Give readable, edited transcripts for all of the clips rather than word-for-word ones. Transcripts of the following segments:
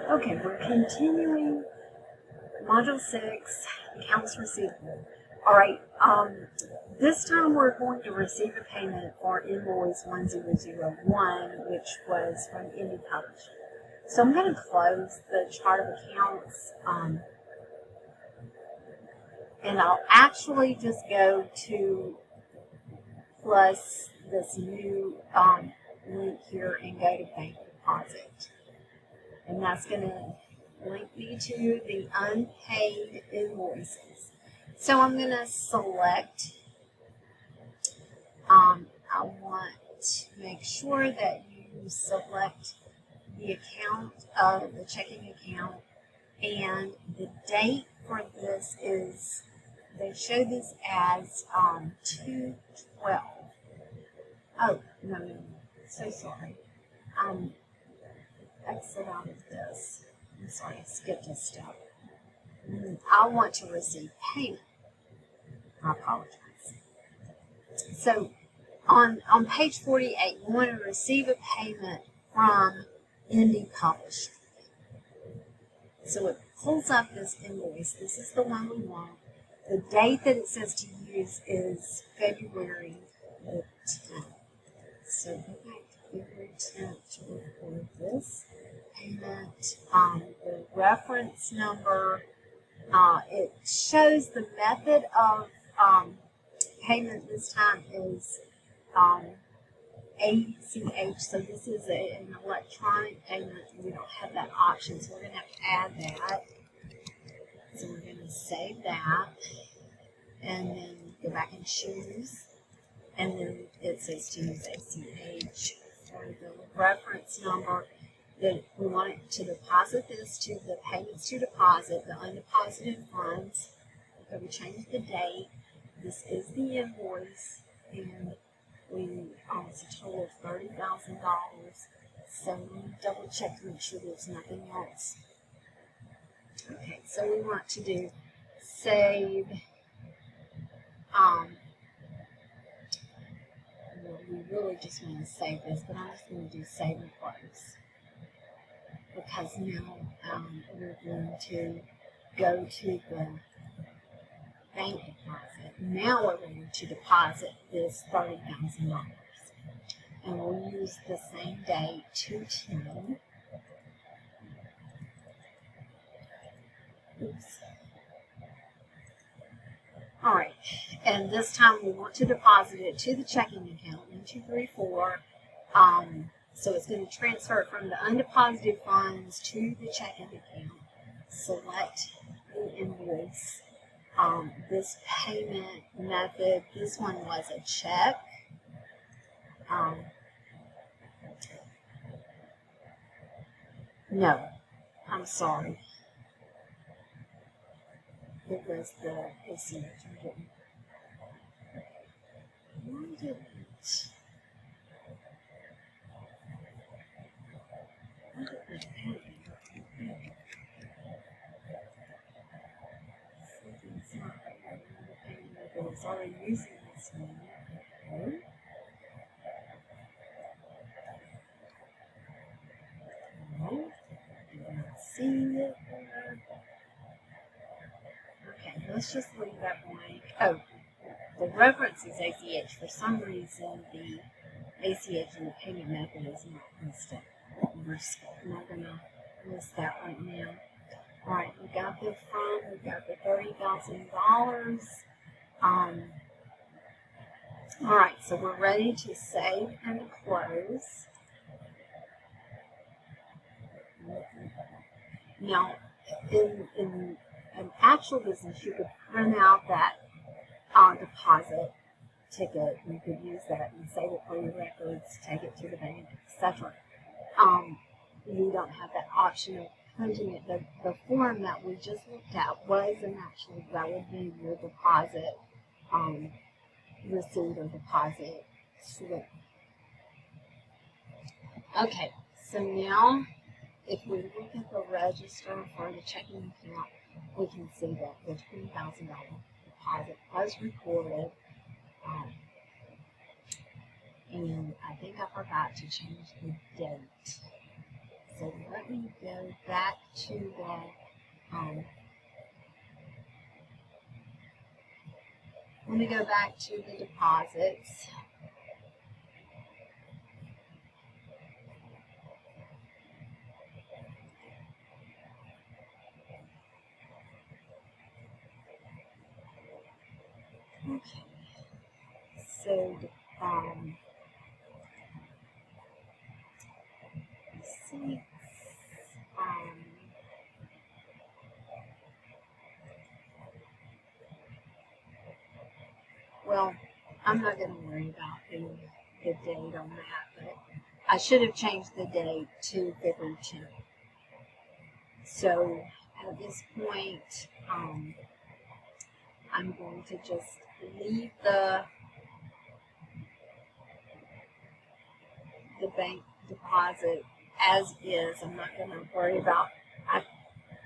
Okay, we're continuing Module 6, Accounts Receivable. Alright, this time we're going to receive a payment for invoice 1001, which was from Indie Publishing. So I'm going to close the chart of accounts, and I'll actually just go to plus this new link here and go to bank deposit. And that's going to link me to the unpaid invoices. So I'm going to select, I want to make sure that you select the account of the checking account, and the date for this is, they show this as 2/12. Oh, no, so sorry. Exit out of this. I'm sorry, I skipped a step. I want to receive payment. I apologize. So on page 48, we want to receive a payment from Indie Publishing. So it pulls up this invoice. This is the one we want. The date that it says to use is February the 10th. So go back to February 10th to record this payment. The reference number, it shows the method of payment this time is ACCT. So this is an electronic payment. We don't have that option, so we're going to have to add that. So we're going to save that, and then go back and choose. And then it says to use ACH for the reference number. That we want it to deposit this to the payments to deposit, the undeposited funds. Okay, we changed the date. This is the invoice, and it's a total of $30,000. So we double check to make sure there's nothing else. Okay, so we want to do save. We really just want to save this, but I'm just going to do save and close. Because now we're going to go to the bank deposit. Now we're going to deposit this $30,000. And we'll use the same date, 2/10. Oops. Alright, and this time we want to deposit it to the checking account, 1234. So it's going to transfer from the undeposited funds to the checking account. Select the invoice. This payment method, this one was a check. No, I'm sorry. It was the ACCT. Why didn't it's already using this one. Okay. No, I'm not seeing it there. Okay, let's just leave that blank. Oh, the reference is ACH. For some reason, the ACH and the payment method is not listed. We're not going to list that right now. Alright, we got the front, we got the $30,000. Alright, so we're ready to save and close. Now, in an actual business, you could print out that deposit ticket. You could use that and save it for your records, take it to the bank, etc. You don't have that option of printing it. The form that we just looked at was an actual, that would be your deposit receipt or deposit slip. Okay, so now if we look at the register for the checking account, we can see that the $20,000 deposit was recorded. And I think I forgot to change the date. So let me go back to the, let me go back to the deposits. Okay, so receipts, well, I'm not going to worry about the date on that, but I should have changed the date to February 10th. So at this point, I'm going to just leave the bank deposit as is. I'm not going to worry about.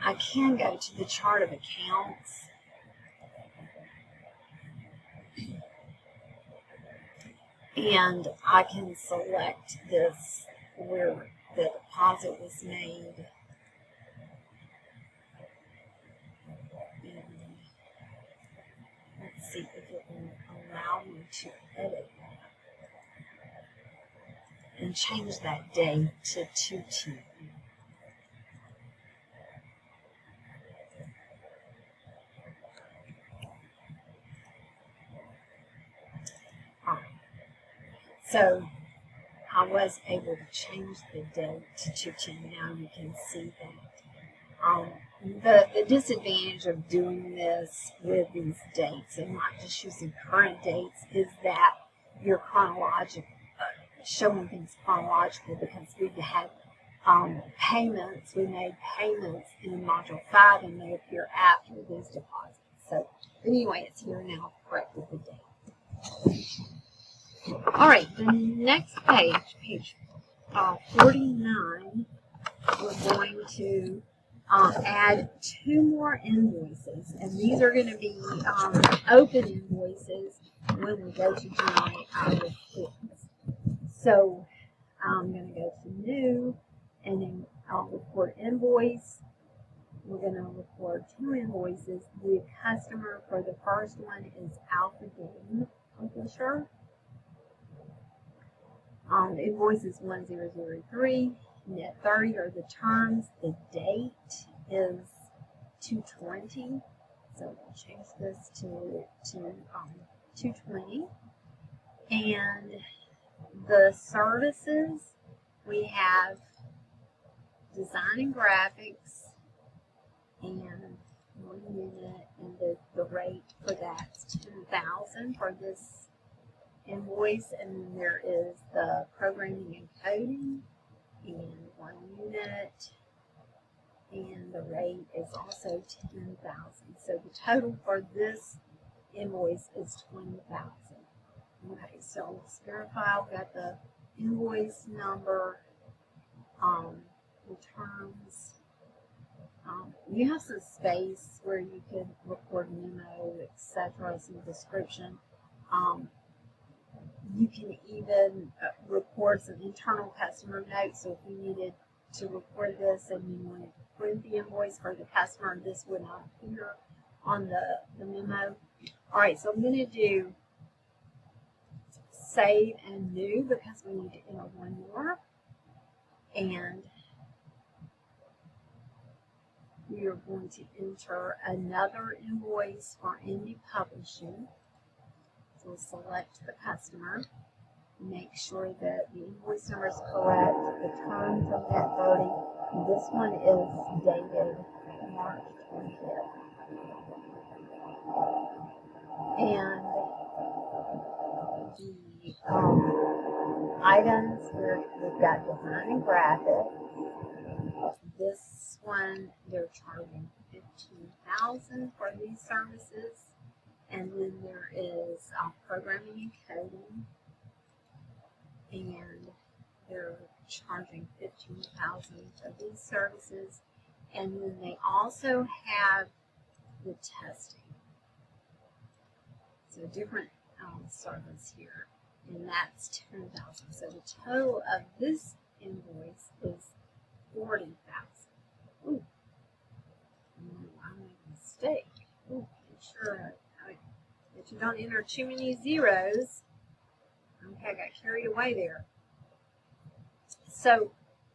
I can go to the chart of accounts. And I can select this where the deposit was made. And let's see if it will allow me to edit that and change that date to 2/10. So I was able to change the date to 2/10. Now you can see that. The disadvantage of doing this with these dates and not just using current dates is that you're showing things chronologically, because we had payments. We made payments in Module 5 and they appear after these deposits. So anyway, it's here now. Corrected the date. All right, the next page, page 49, we're going to add 2 more invoices, and these are going to be open invoices when we go to generate our reports. So I'm going to go to New, and then I'll record invoice. We're going to record 2 invoices. The customer for the first one is Alpha Game Publisher. Invoice is 1003. Net 30 are the terms. The date is 2/20. So we'll change this to 2/20. And the services, we have design and graphics and 1 unit, and the rate for that's $10,000 for this invoice, and then there is the programming and coding and 1 unit, and the rate is also $10,000. So the total for this invoice is $20,000. Okay, so let's verify. I've got the invoice number, the terms. You have some space where you could record memo, etc., some description. You can even record some internal customer notes. So if you needed to record this and you wanted to print the invoice for the customer, this would not appear on the memo. All right, so I'm going to do save and new because we need to enter 1 more. And we are going to enter another invoice for indie publishing. So we'll select the customer, make sure that the invoice number is correct, the terms of net 30. This one is dated March 20th. And the items, we've got design and graphics. This one, they're charging $15,000 for these services. And then there is programming and coding, and they're charging $15,000 for these services. And then they also have the testing. So different service here, and that's $10,000. So the total of this invoice is $40,000. Ooh, you don't enter too many zeros. Okay, I got carried away there. So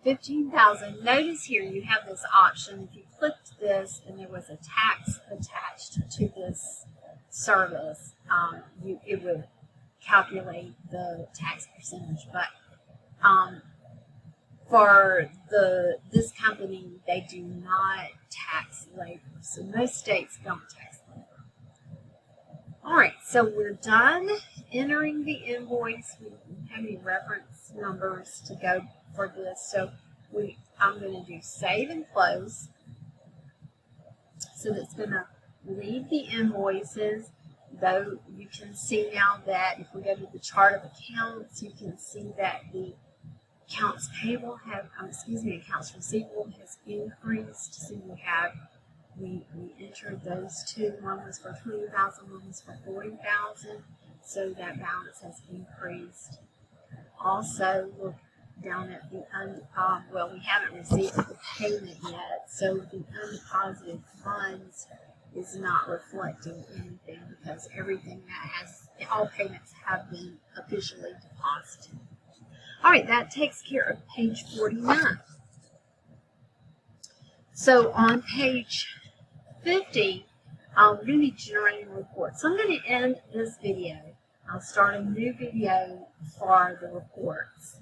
15,000. Notice here you have this option. If you clicked this and there was a tax attached to this service, it would calculate the tax percentage. But for this company, they do not tax labor. So most states don't tax labor. All right, so we're done entering the invoice. We don't have any reference numbers to go for this. So I'm going to do save and close. So that's going to leave the invoices. Though you can see now that if we go to the chart of accounts, you can see that the accounts payable accounts receivable has increased. So we entered those two. One was for 20,000, one was for 40,000. So that balance has increased. Also, look down at the we haven't received the payment yet. So the undeposited funds is not reflecting anything because all payments have been officially deposited. All right, that takes care of page 49. So on page 50, we're going to be generating reports. So I'm going to end this video. I'll start a new video for the reports.